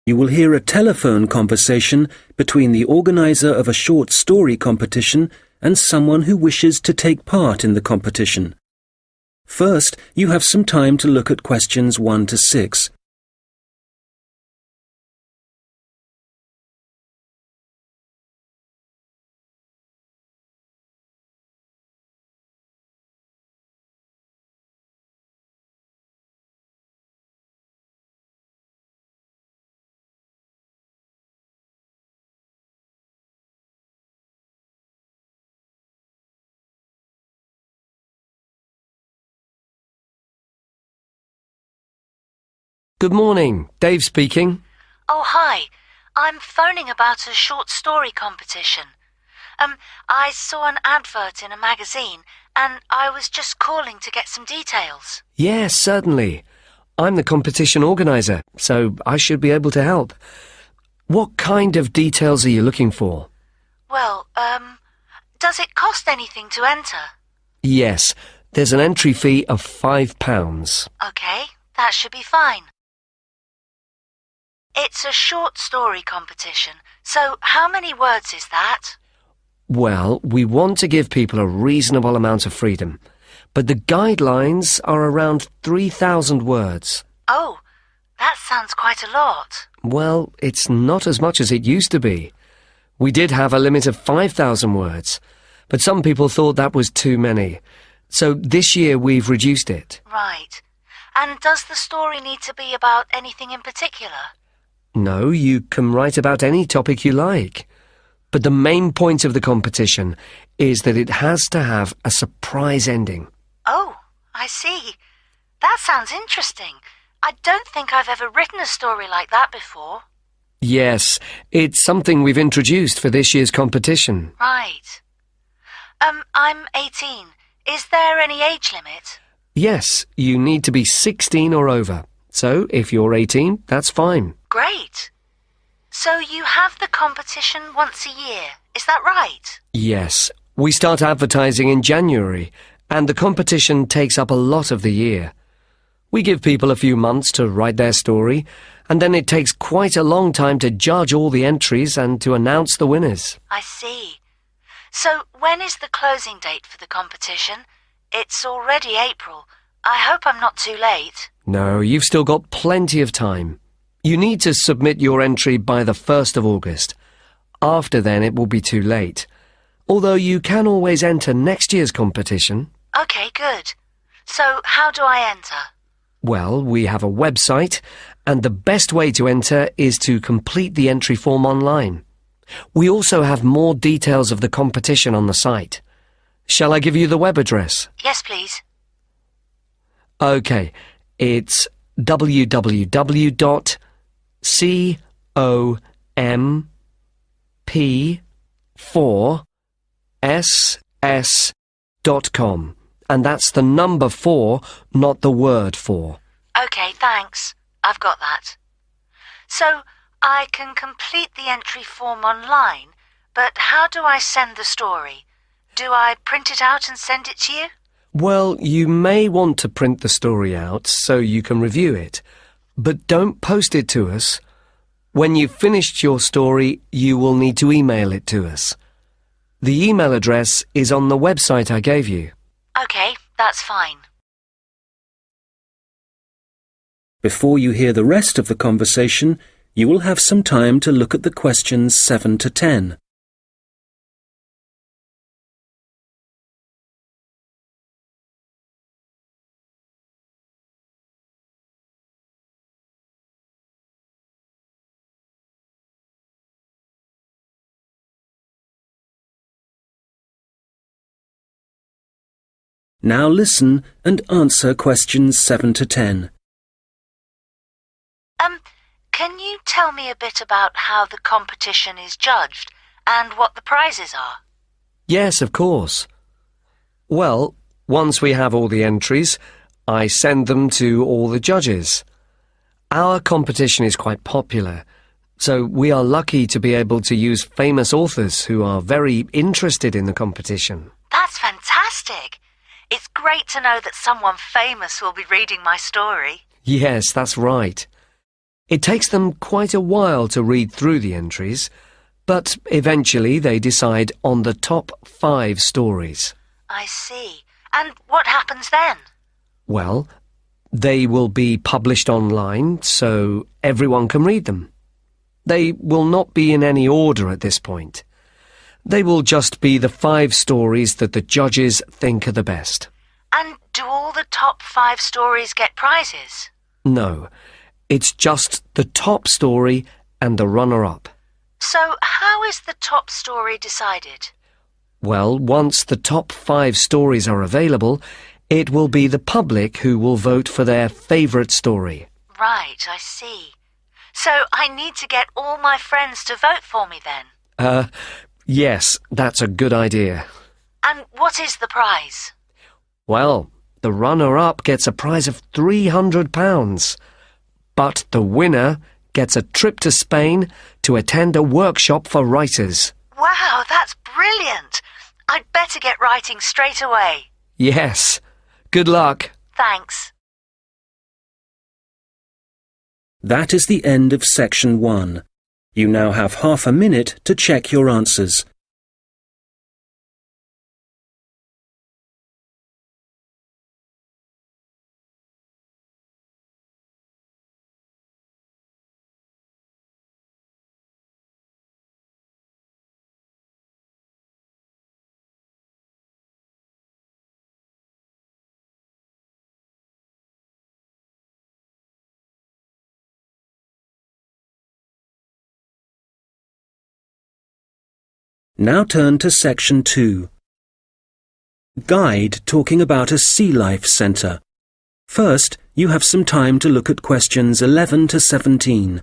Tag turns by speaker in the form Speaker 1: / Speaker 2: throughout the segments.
Speaker 1: You will hear a telephone conversation between the organizer of a short story competition and someone who wishes to take part in the competition. First, you have some time to look at questions 1 to 6.
Speaker 2: Good morning, Dave speaking.
Speaker 3: Oh, hi. I'm phoning about a short story competition. I saw an advert in a magazine and I was just calling to get some details.
Speaker 2: Yes, certainly. I'm the competition organizer, so I should be able to help. What kind of details are you looking for?
Speaker 3: Well, does it cost anything to enter?
Speaker 2: Yes, there's an entry fee of £5.
Speaker 3: Okay, that should be fine. It's a short story competition, so how many words is that?
Speaker 2: Well, we want to give people a reasonable amount of freedom, but the guidelines are around 3,000 words.
Speaker 3: Oh, that sounds quite a lot.
Speaker 2: Well, it's not as much as it used to be. We did have a limit of 5,000 words, but some people thought that was too many. So this year we've reduced it.
Speaker 3: Right. And does the story need to be about anything in particular?
Speaker 2: No, you can write about any topic you like. But the main point of the competition is that it has to have a surprise ending.
Speaker 3: Oh, I see. That sounds interesting. I don't think I've ever written a story like that before.
Speaker 2: Yes, it's something we've introduced for this year's competition.
Speaker 3: Right. I'm 18. Is there any age limit?
Speaker 2: Yes, you need to be 16 or over. So, if you're 18, that's fine.
Speaker 3: Great. So you have the competition once a year, is that right?
Speaker 2: Yes, we start advertising in January, and the competition takes up a lot of the year. We give people a few months to write their story, and then it takes quite a long time to judge all the entries and to announce the winners.
Speaker 3: I see. So when is the closing date for the competition? It's already April. I hope I'm not too late.
Speaker 2: No, you've still got plenty of time. You need to submit your entry by the 1st of August. After then, it will be too late. Although you can always enter next year's competition.
Speaker 3: Okay, good. So how do I enter?
Speaker 2: Well, we have a website, and the best way to enter is to complete the entry form online. We also have more details of the competition on the site. Shall I give you the web address?
Speaker 3: Yes, please.
Speaker 2: Okay, it's www.comp4ss.com, and that's the number 4, not the word 4.
Speaker 3: Okay, thanks. I've got that. So I can complete the entry form online, but how do I send the story? Do I print it out and send it to you?
Speaker 2: Well, you may want to print the story out so you can review it, but don't post it to us. When you've finished your story, you will need to email it to us. The email address is on the website I gave you.
Speaker 3: Okay, that's fine.
Speaker 1: Before you hear the rest of the conversation, you will have some time to look at the questions 7 to 10. Now listen and answer questions 7 to 10.
Speaker 3: Can you tell me a bit about how the competition is judged and what the prizes are?
Speaker 2: Yes, of course. Well, once we have all the entries, I send them to all the judges. Our competition is quite popular, so we are lucky to be able to use famous authors who are very interested in the competition.
Speaker 3: That's fantastic! It's great to know that someone famous will be reading my story.
Speaker 2: Yes, that's right. It takes them quite a while to read through the entries, but eventually they decide on the top 5 stories.
Speaker 3: I see. And what happens then?
Speaker 2: Well, they will be published online so everyone can read them. They will not be in any order at this point. They will just be the 5 stories that the judges think are the best.
Speaker 3: And do all the top 5 stories get prizes?
Speaker 2: No, it's just the top story and the runner-up.
Speaker 3: So how is the top story decided?
Speaker 2: Well, once the top 5 stories are available, it will be the public who will vote for their favourite story.
Speaker 3: Right, I see. So I need to get all my friends to vote for me then?
Speaker 2: Yes, that's a good idea.
Speaker 3: And what is the prize?
Speaker 2: Well, the runner-up gets a prize of £300, but the winner gets a trip to Spain to attend a workshop for writers.
Speaker 3: Wow, that's brilliant! I'd better get writing straight away.
Speaker 2: Yes. Good luck.
Speaker 3: Thanks.
Speaker 1: That is the end of section 1. You now have half a minute to check your answers. Now turn to section 2. Guide talking about a sea life centre. First, you have some time to look at questions 11 to 17.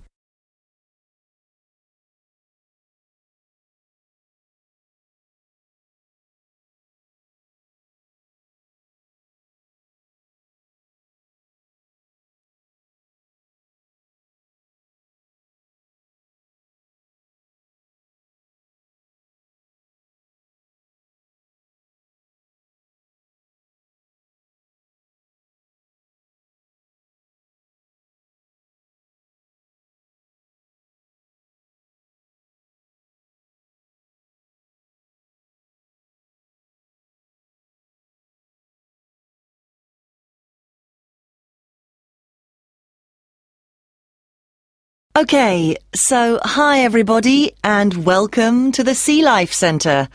Speaker 4: Okay, so hi everybody and welcome to the Sea Life Centre.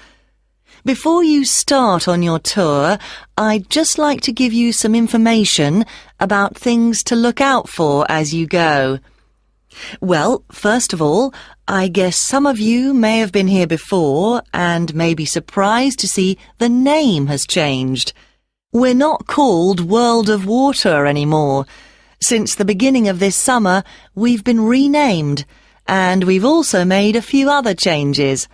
Speaker 4: Before you start on your tour, I'd just like to give you some information about things to look out for as you go. Well, first of all, I guess some of you may have been here before and may be surprised to see the name has changed. We're not called World of Water anymore. Since the beginning of this summer, we've been renamed, and we've also made a few other changes.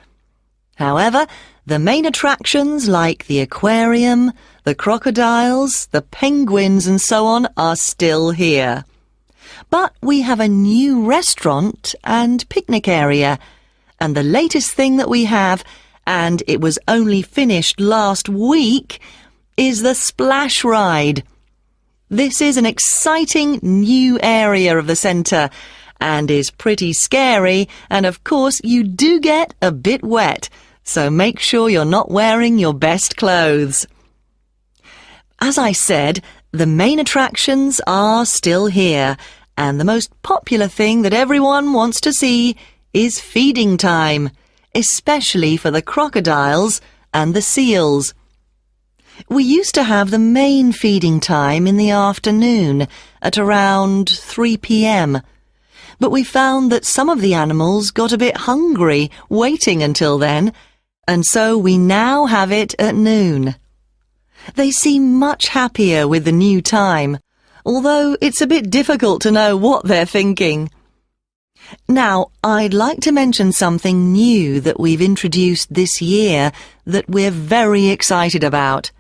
Speaker 4: However, the main attractions like the aquarium, the crocodiles, the penguins and so on are still here. But we have a new restaurant and picnic area, and the latest thing that we have, and it was only finished last week, is the splash ride. This is an exciting new area of the centre and is pretty scary, and of course you do get a bit wet, so make sure you're not wearing your best clothes. As I said, the main attractions are still here, and the most popular thing that everyone wants to see is feeding time, especially for the crocodiles and the seals. We used to have the main feeding time in the afternoon at around 3 p.m. But we found that some of the animals got a bit hungry waiting until then, and so we now have it at noon. They seem much happier with the new time, although it's a bit difficult to know what they're thinking. Now, I'd like to mention something new that we've introduced this year that we're very excited about.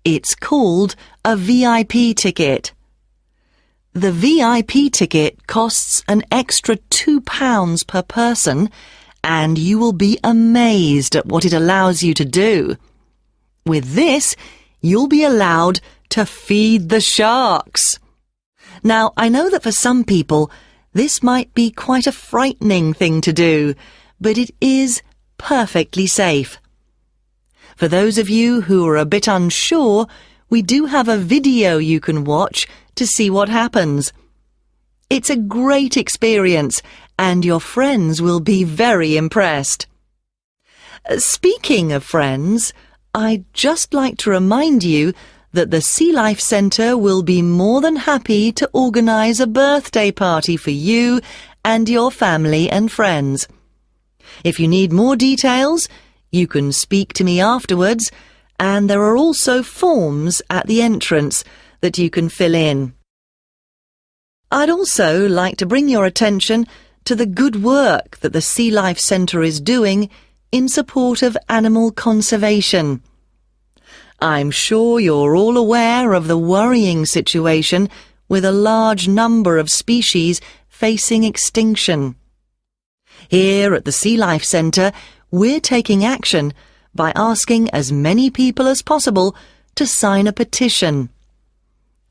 Speaker 4: It's called a VIP ticket. The VIP ticket costs an extra £2 per person, and you will be amazed at what it allows you to do. With this, you'll be allowed to feed the sharks. Now, I know that for some people, This might be quite a frightening thing to do, but it is perfectly safe. For those of you who are a bit unsure, we do have a video you can watch to see what happens. It's a great experience, and your friends will be very impressed. Speaking of friends, I'd just like to remind you that the Sea Life Centre will be more than happy to organise a birthday party for you and your family and friends. If you need more details, you can speak to me afterwards, and there are also forms at the entrance that you can fill in. I'd also like to bring your attention to the good work that the Sea Life Centre is doing in support of animal conservation. I'm sure you're all aware of the worrying situation with a large number of species facing extinction. Here at the Sea Life Centre, we're taking action by asking as many people as possible to sign a petition.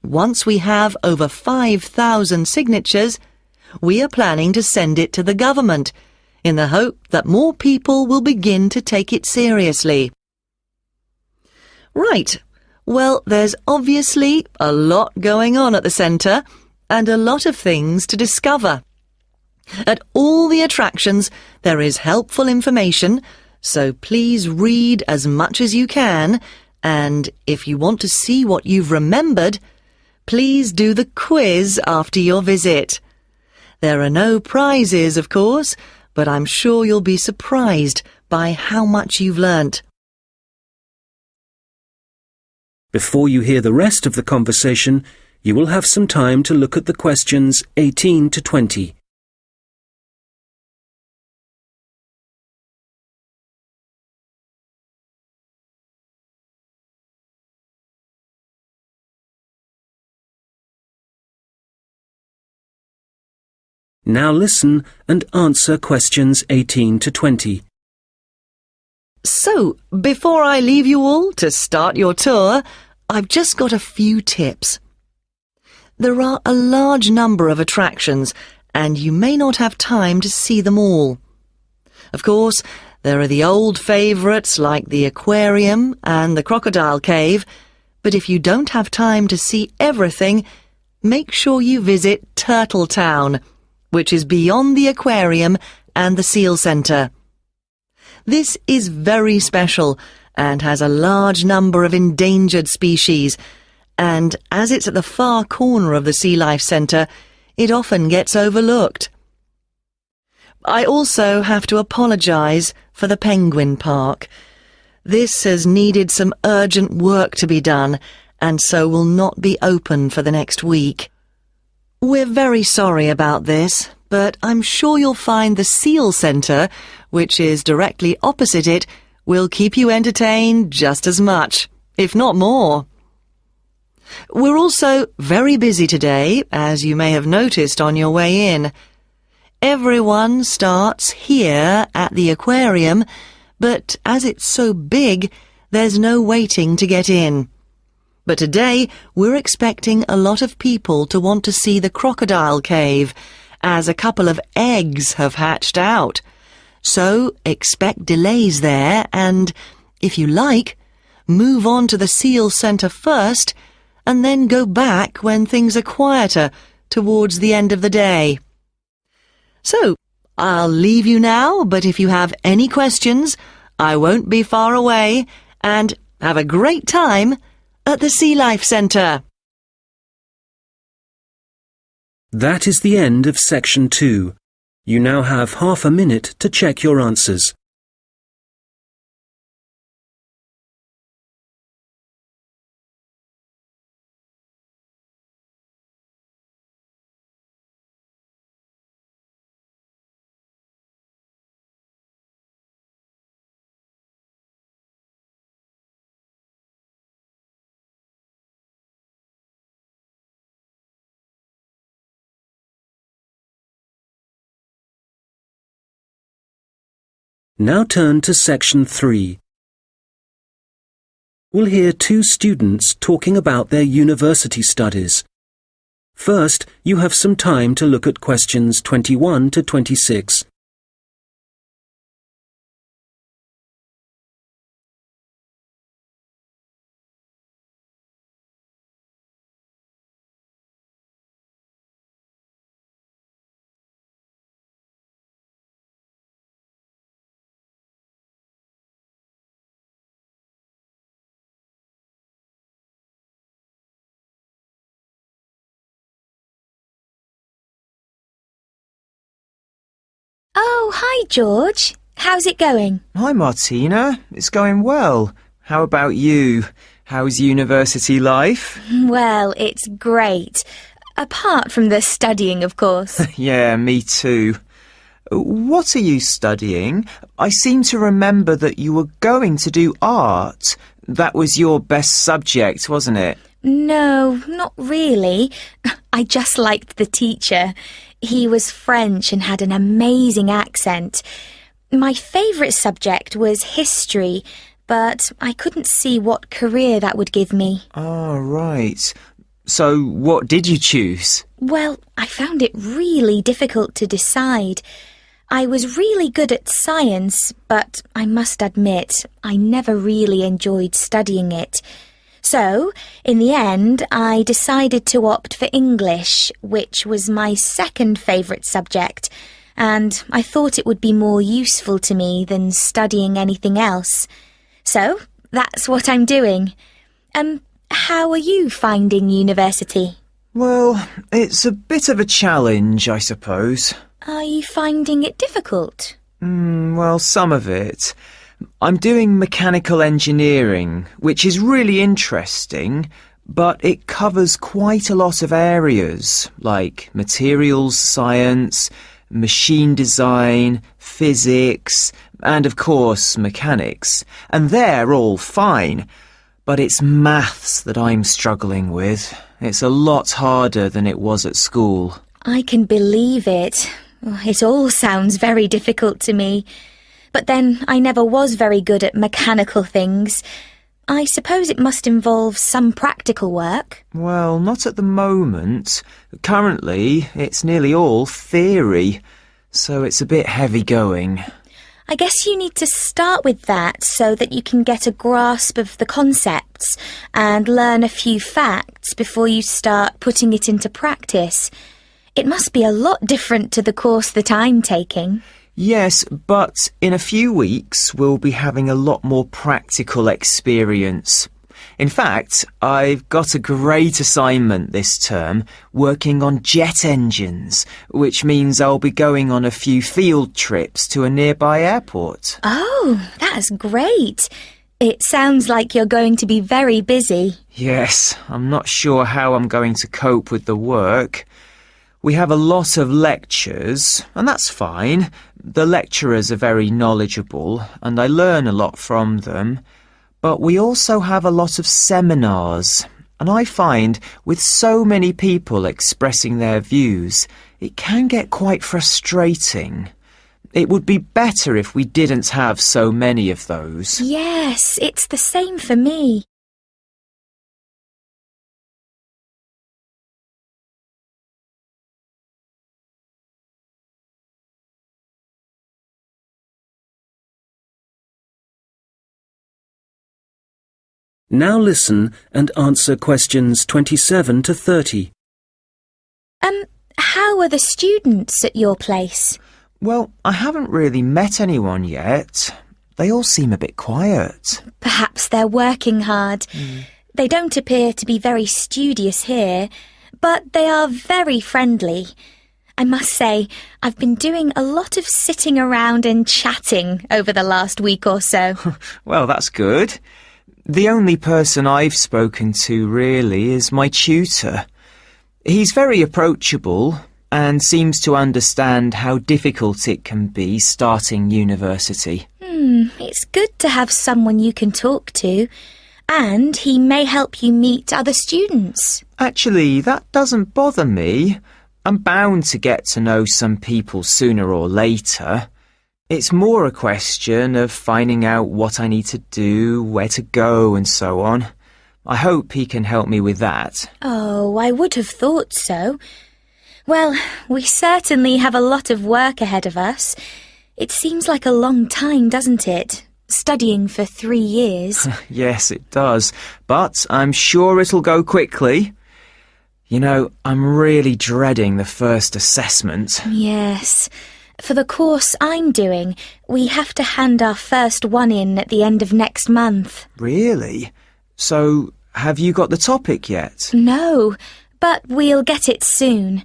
Speaker 4: Once we have over 5,000 signatures, we are planning to send it to the government in the hope that more people will begin to take it seriously. Right, well, there's obviously a lot going on at the centre and a lot of things to discover. At all the attractions, there is helpful information, so please read as much as you can, and if you want to see what you've remembered, please do the quiz after your visit. There are no prizes, of course, but I'm sure you'll be surprised by how much you've learnt.
Speaker 1: Before you hear the rest of the conversation, you will have some time to look at the questions 18 to 20. Now listen and answer questions 18 to 20.
Speaker 4: So, before I leave you all to start your tour, I've just got a few tips. There are a large number of attractions, and you may not have time to see them all. Of course, there are the old favourites like the aquarium and the crocodile cave, but if you don't have time to see everything, make sure you visit Turtle Town, which is beyond the aquarium and the seal centre. This is very special and has a large number of endangered species, and as it's at the far corner of the Sea Life Centre, it often gets overlooked. I also have to apologise for the Penguin Park. This has needed some urgent work to be done, and so will not be open for the next week. We're very sorry about this, but I'm sure you'll find the Seal Centre, which is directly opposite it, will keep you entertained just as much, if not more. We're also very busy today, as you may have noticed on your way in. Everyone starts here at the aquarium, but as it's so big, there's no waiting to get in. But today, we're expecting a lot of people to want to see the crocodile cave, as a couple of eggs have hatched out. So expect delays there and, if you like, move on to the Seal Centre first and then go back when things are quieter towards the end of the day. So, I'll leave you now, but if you have any questions, I won't be far away, and have a great time at the Sea Life Centre.
Speaker 1: That is the end of section 2. You now have half a minute to check your answers. Now turn to section 3. We'll hear two students talking about their university studies. First, you have some time to look at questions 21 to 26.
Speaker 5: Oh, hi, George. How's it going?
Speaker 6: Hi, Martina. It's going well. How about you? How's university life?
Speaker 5: Well, it's great. Apart from the studying, of course.
Speaker 6: Yeah, me too. What are you studying? I seem to remember that you were going to do art. That was your best subject, wasn't it?
Speaker 5: No, not really. I just liked the teacher. He was French and had an amazing accent. My favourite subject was history, but I couldn't see what career that would give me.
Speaker 6: Oh, right. So what did you choose?
Speaker 5: Well, I found it really difficult to decide. I was really good at science, but I must admit, I never really enjoyed studying it. So, in the end, I decided to opt for English, which was my second favourite subject, and I thought it would be more useful to me than studying anything else. So, that's what I'm doing. How are you finding university?
Speaker 6: Well, it's a bit of a challenge, I suppose.
Speaker 5: Are you finding it difficult?
Speaker 6: Well, some of it. I'm doing mechanical engineering, which is really interesting, but it covers quite a lot of areas, like materials science, machine design, physics, and of course mechanics. And they're all fine, but it's maths that I'm struggling with. It's a lot harder than it was at school.
Speaker 5: I can believe it. It all sounds very difficult to me. But then I never was very good at mechanical things. I suppose it must involve some practical work.
Speaker 6: Well, not at the moment. Currently, it's nearly all theory, so it's a bit heavy going.
Speaker 5: I guess you need to start with that so that you can get a grasp of the concepts and learn a few facts before you start putting it into practice. It must be a lot different to the course that I'm taking.
Speaker 6: Yes, but in a few weeks we'll be having a lot more practical experience. In fact, I've got a great assignment this term working on jet engines, which means I'll be going on a few field trips to a nearby airport.
Speaker 5: Oh, that's great. It sounds like you're going to be very busy.
Speaker 6: Yes, I'm not sure how I'm going to cope with the work. We have a lot of lectures, and that's fine. The lecturers are very knowledgeable, and I learn a lot from them. But we also have a lot of seminars, and I find with so many people expressing their views, it can get quite frustrating. It would be better if we didn't have so many of those.
Speaker 5: Yes, it's the same for me.
Speaker 1: Now listen and answer questions 27 to 30.
Speaker 5: How are the students at your place?
Speaker 6: Well, I haven't really met anyone yet. They all seem a bit quiet.
Speaker 5: Perhaps they're working hard. They don't appear to be very studious here, but they are very friendly. I must say, I've been doing a lot of sitting around and chatting over the last week or so.
Speaker 6: Well, that's good. The only person I've spoken to, really, is my tutor. He's very approachable and seems to understand how difficult it can be starting university.
Speaker 5: It's good to have someone you can talk to, and he may help you meet other students.
Speaker 6: Actually, that doesn't bother me. I'm bound to get to know some people sooner or later. It's more a question of finding out what I need to do, where to go, and so on. I hope he can help me with that.
Speaker 5: Oh, I would have thought so. Well, we certainly have a lot of work ahead of us. It seems like a long time, doesn't it? Studying for 3 years.
Speaker 6: Yes, it does. But I'm sure it'll go quickly. You know, I'm really dreading the first assessment.
Speaker 5: Yes. For the course I'm doing, we have to hand our first one in at the end of next month.
Speaker 6: Really? So, have you got the topic yet?
Speaker 5: No, but we'll get it soon.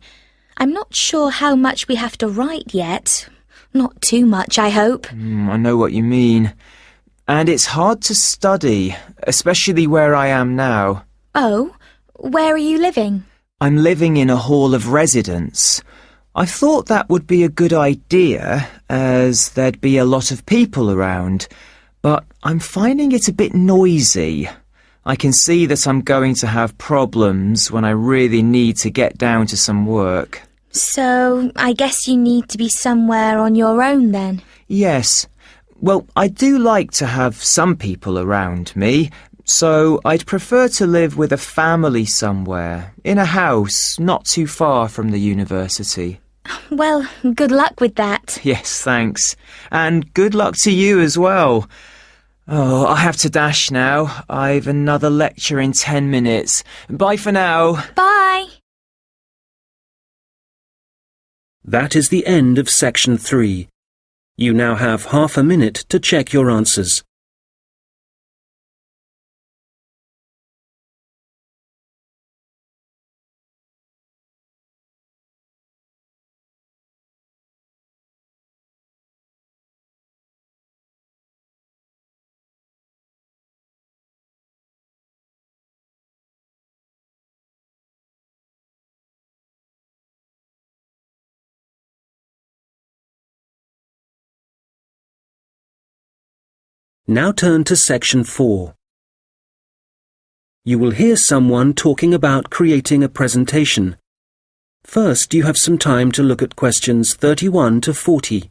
Speaker 5: I'm not sure how much we have to write yet. Not too much, I hope.
Speaker 6: I know what you mean. And it's hard to study, especially where I am now.
Speaker 5: Oh, where are you living?
Speaker 6: I'm living in a hall of residence. I thought that would be a good idea, as there'd be a lot of people around, but I'm finding it a bit noisy. I can see that I'm going to have problems when I really need to get down to some work.
Speaker 5: So, I guess you need to be somewhere on your own then?
Speaker 6: Yes. Well, I do like to have some people around me, so I'd prefer to live with a family somewhere, in a house not too far from the university.
Speaker 5: Well, good luck with that.
Speaker 6: Yes, thanks. And good luck to you as well. Oh, I have to dash now. I've another lecture in 10 minutes. Bye for now.
Speaker 5: Bye.
Speaker 1: That is the end of section 3. You now have half a minute to check your answers. Now turn to section 4. You will hear someone talking about creating a presentation. First, you have some time to look at questions 31 to 40.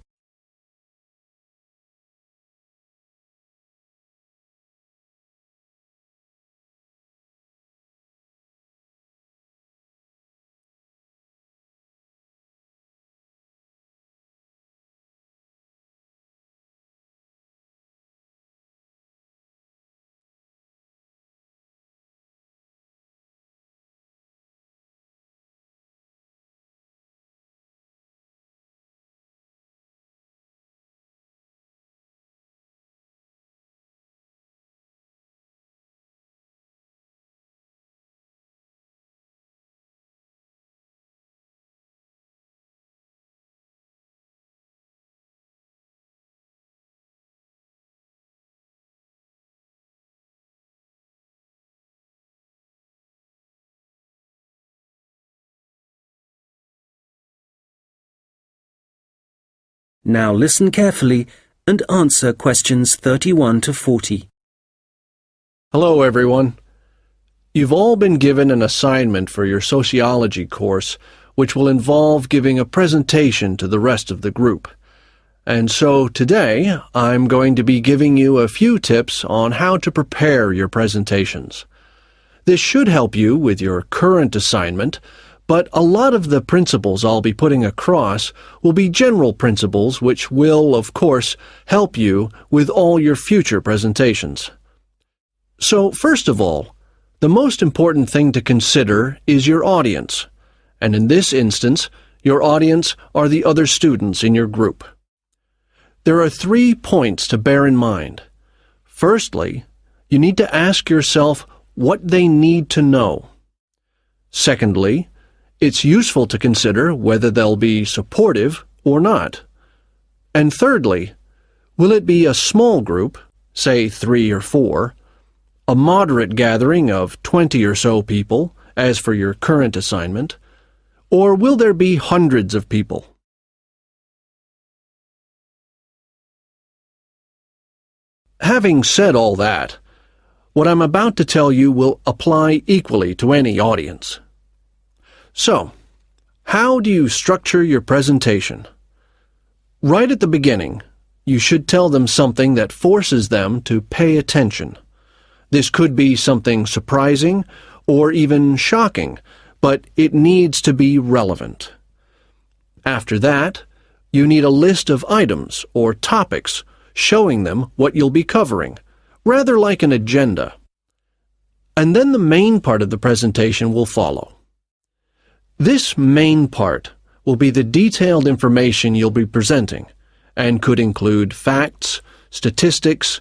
Speaker 1: Now listen carefully and answer questions 31 to 40.
Speaker 7: Hello, everyone. You've all been given an assignment for your sociology course, which will involve giving a presentation to the rest of the group. And so today, I'm going to be giving you a few tips on how to prepare your presentations. This should help you with your current assignment, but a lot of the principles I'll be putting across will be general principles which will, of course, help you with all your future presentations. So, first of all, the most important thing to consider is your audience, and in this instance, your audience are the other students in your group. There are 3 points to bear in mind. Firstly, you need to ask yourself what they need to know. Secondly, it's useful to consider whether they'll be supportive or not. And thirdly, will it be a small group, say 3 or 4, a moderate gathering of 20 or so people, as for your current assignment, or will there be hundreds of people? Having said all that, what I'm about to tell you will apply equally to any audience. So, how do you structure your presentation? Right at the beginning, you should tell them something that forces them to pay attention. This could be something surprising or even shocking, but it needs to be relevant. After that, you need a list of items or topics showing them what you'll be covering, rather like an agenda. And then the main part of the presentation will follow. This main part will be the detailed information you'll be presenting, and could include facts, statistics,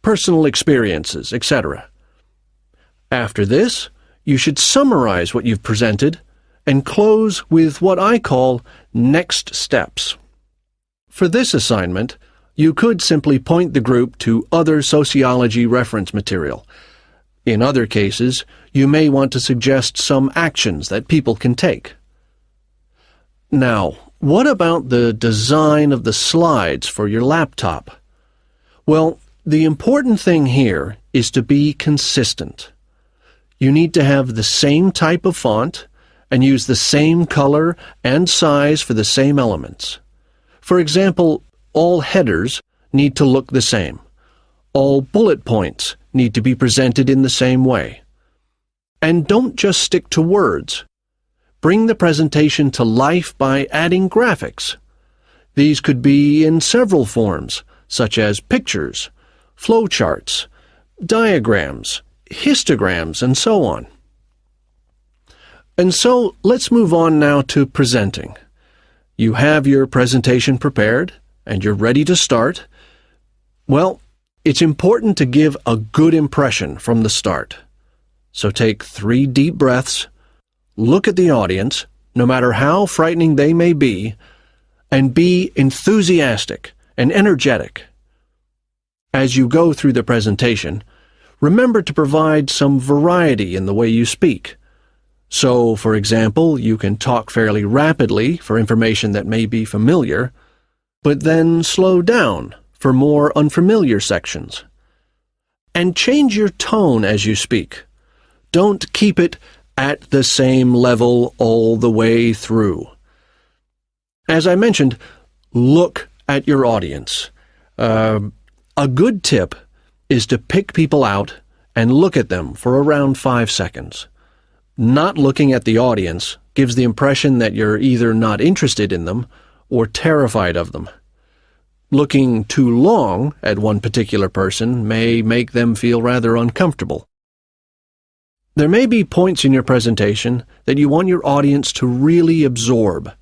Speaker 7: personal experiences, etc. After this, you should summarize what you've presented and close with what I call next steps. For this assignment, you could simply point the group to other sociology reference material. In other cases, you may want to suggest some actions that people can take. Now, what about the design of the slides for your laptop? Well, the important thing here is to be consistent. You need to have the same type of font and use the same color and size for the same elements. For example, all headers need to look the same. All bullet points need to be presented in the same way. And don't just stick to words. Bring the presentation to life by adding graphics. These could be in several forms, such as pictures, flowcharts, diagrams, histograms, and so on. And so let's move on now to presenting. You have your presentation prepared, and you're ready to start. Well, it's important to give a good impression from the start. So take 3 deep breaths, look at the audience, no matter how frightening they may be, and be enthusiastic and energetic. As you go through the presentation, remember to provide some variety in the way you speak. So, for example, you can talk fairly rapidly for information that may be familiar, but then slow down for more unfamiliar sections. And change your tone as you speak. Don't keep it at the same level all the way through. As I mentioned, look at your audience. A good tip is to pick people out and look at them for around 5 seconds. Not looking at the audience gives the impression that you're either not interested in them or terrified of them. Looking too long at one particular person may make them feel rather uncomfortable. There may be points in your presentation that you want your audience to really absorb,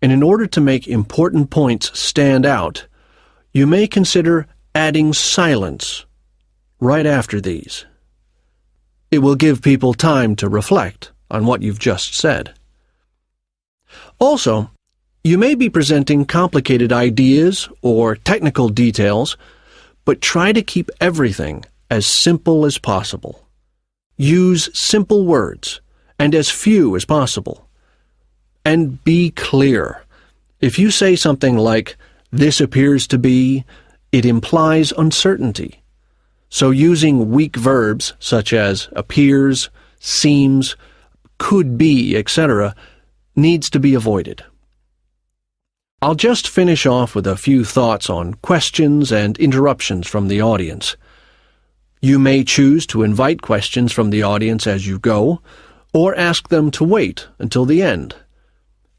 Speaker 7: and in order to make important points stand out, you may consider adding silence right after these. It will give people time to reflect on what you've just said. Also, you may be presenting complicated ideas or technical details, but try to keep everything as simple as possible. Use simple words and as few as possible. And be clear. If you say something like, "This appears to be," it implies uncertainty. So using weak verbs such as appears, seems, could be, etc., needs to be avoided. I'll just finish off with a few thoughts on questions and interruptions from the audience. You may choose to invite questions from the audience as you go, or ask them to wait until the end.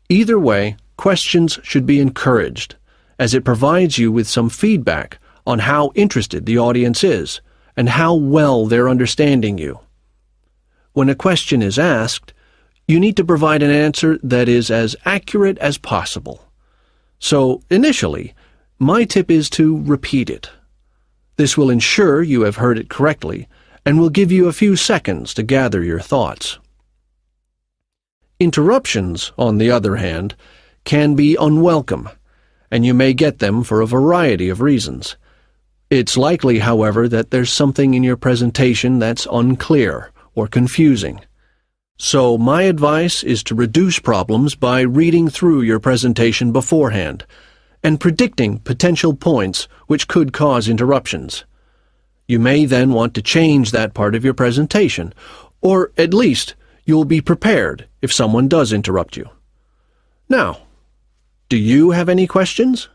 Speaker 7: Either way, questions should be encouraged, as it provides you with some feedback on how interested the audience is and how well they're understanding you. When a question is asked, you need to provide an answer that is as accurate as possible. So, initially, my tip is to repeat it. This will ensure you have heard it correctly and will give you a few seconds to gather your thoughts. Interruptions, on the other hand, can be unwelcome, and you may get them for a variety of reasons. It's likely, however, that there's something in your presentation that's unclear or confusing. So my advice is to reduce problems by reading through your presentation beforehand and predicting potential points which could cause interruptions. You may then want to change that part of your presentation, or at least you'll be prepared if someone does interrupt you. Now, do you have any questions?